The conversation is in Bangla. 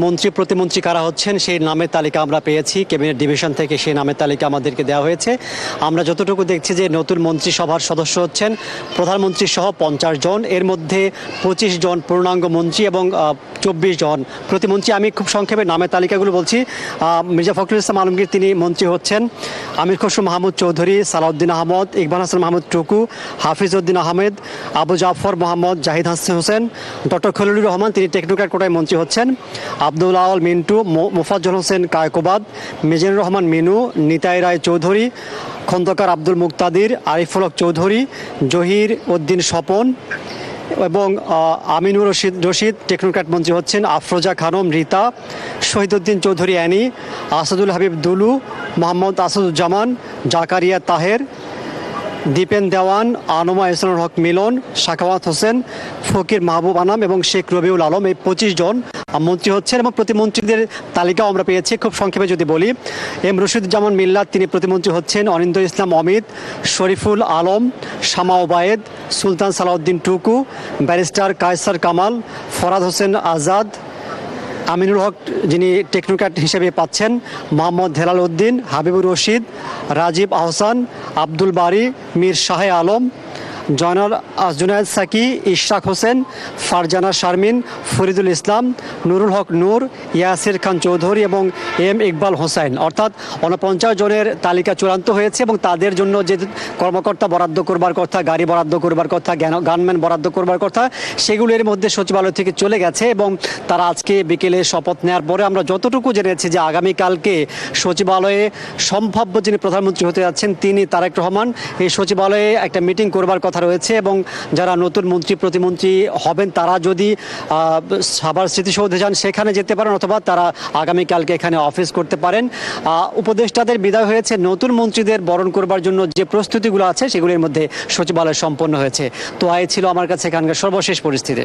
মন্ত্রী প্রতিমন্ত্রী কারা হচ্ছেন সেই নামের তালিকা আমরা পেয়েছি ক্যাবিনেট ডিভিশন থেকে। সেই নামের তালিকা আমাদেরকে দেওয়া হয়েছে। আমরা যতটুকু দেখছি যে নতুন মন্ত্রিসভার সদস্য হচ্ছেন প্রধানমন্ত্রী সহ 50 জন, এর মধ্যে 25 জন পূর্ণাঙ্গ মন্ত্রী এবং 24 জন প্রতিমন্ত্রী। আমি খুব সংক্ষেপে নামের তালিকাগুলো বলছি। মির্জা ফখরুল ইসলাম আলমগীর তিনি মন্ত্রী হচ্ছেন, আমির খসরু মাহমুদ চৌধুরী, সালাউদ্দিন আহমদ, ইকবাল হাসান মাহমুদ টুকু, হাফিজ উদ্দিন আহমেদ, আবু জাফর মোহাম্মদ জাহিদ হোসেন, ডক্টর খলিলুর রহমান তিনি টেকনোক্র্যাট কোটায় মন্ত্রী হচ্ছেন, আব্দুল আওয়াল মিন্টু, মোফাজ্জল হোসেন কায়কোবাদ, মিজানুর রহমান মিনু, নিতাই রায় চৌধুরী, খন্দকার আব্দুল মুক্তাদির, আরিফুল হক চৌধুরী, জহির উদ্দিন স্বপন এবং আমিনুর রশিদ টেকনোক্র্যাট মন্ত্রী হচ্ছেন, আফরোজা খানম রীতা, শহীদুদ্দিন চৌধুরী অ্যানি, আসাদুল হাবিব দুলু, মোহাম্মদ আসাদুজ্জামান, জাকারিয়া তাহের, দীপেন দেওয়ান, আনোমা ইসলামুল হক মিলন, শাখাওয়াত হোসেন, ফকির মাহবুব আনাম এবং শেখ রবিউল আলম, এই 25 জন মন্ত্রী হচ্ছেন। এবং প্রতিমন্ত্রীদের তালিকাও আমরা পেয়েছি। খুব সংক্ষেপে যদি বলি, এম রশিদুজ্জামান মিল্লাত তিনি প্রতিমন্ত্রী হচ্ছেন, অনিন্দ ইসলাম অমিত, শরীফুল আলম, শামা ওবায়েদ, সুলতান সালাউদ্দিন টুকু, ব্যারিস্টার কায়সার কামাল, ফরাদ হোসেন আজাদ, আমিনুল হক যিনি টেকনোক্র্যাট হিসেবে পাচ্ছেন, মোহাম্মদ হেলাল উদ্দিন, হাবিবুর রশিদ, রাজীব আহসান, আব্দুল বারি, মীর শাহে আলম, জুনায়েদ সাকি, ইশরাক হোসেন, ফারজানা শারমিন, ফরিদুল ইসলাম, নুরুল হক নূর, ইয়াসির খান চৌধুরী এবং এম ইকবাল হোসেন। অর্থাৎ 49 জনের তালিকা চূড়ান্ত হয়েছে এবং তাদের জন্য যে কর্মকর্তা বরাদ্দ করবার কথা, গাড়ি বরাদ্দ করবার কথা, গানম্যান বরাদ্দ করবার কথা, সেগুলোর মধ্যে সচিবালয় থেকে চলে গেছে এবং তারা আজকে বিকেলে শপথ নেওয়ার পরে আমরা যতটুকু জেনেছি যে আগামীকালকে সচিবালয়ে সম্ভাব্য যিনি প্রধানমন্ত্রী হতে যাচ্ছেন তিনি তারেক রহমান এই সচিবালয়ে একটা মিটিং করবার কথা রয়েছে এবং যারা নতুন মন্ত্রী প্রতিমন্ত্রী হবেন তারা যদি সাভার স্মৃতিসৌধে যান সেখানে যেতে পারেন অথবা তারা আগামীকালকে এখানে অফিস করতে পারেন। উপদেষ্টাদের বিদায় হয়েছে, নতুন মন্ত্রীদের বরণ করবার জন্য যে প্রস্তুতিগুলো আছে সেগুলির মধ্যে সচিবালয় সম্পন্ন হয়েছে। তো এই ছিল আমার কাছে এখানকার সর্বশেষ পরিস্থিতি।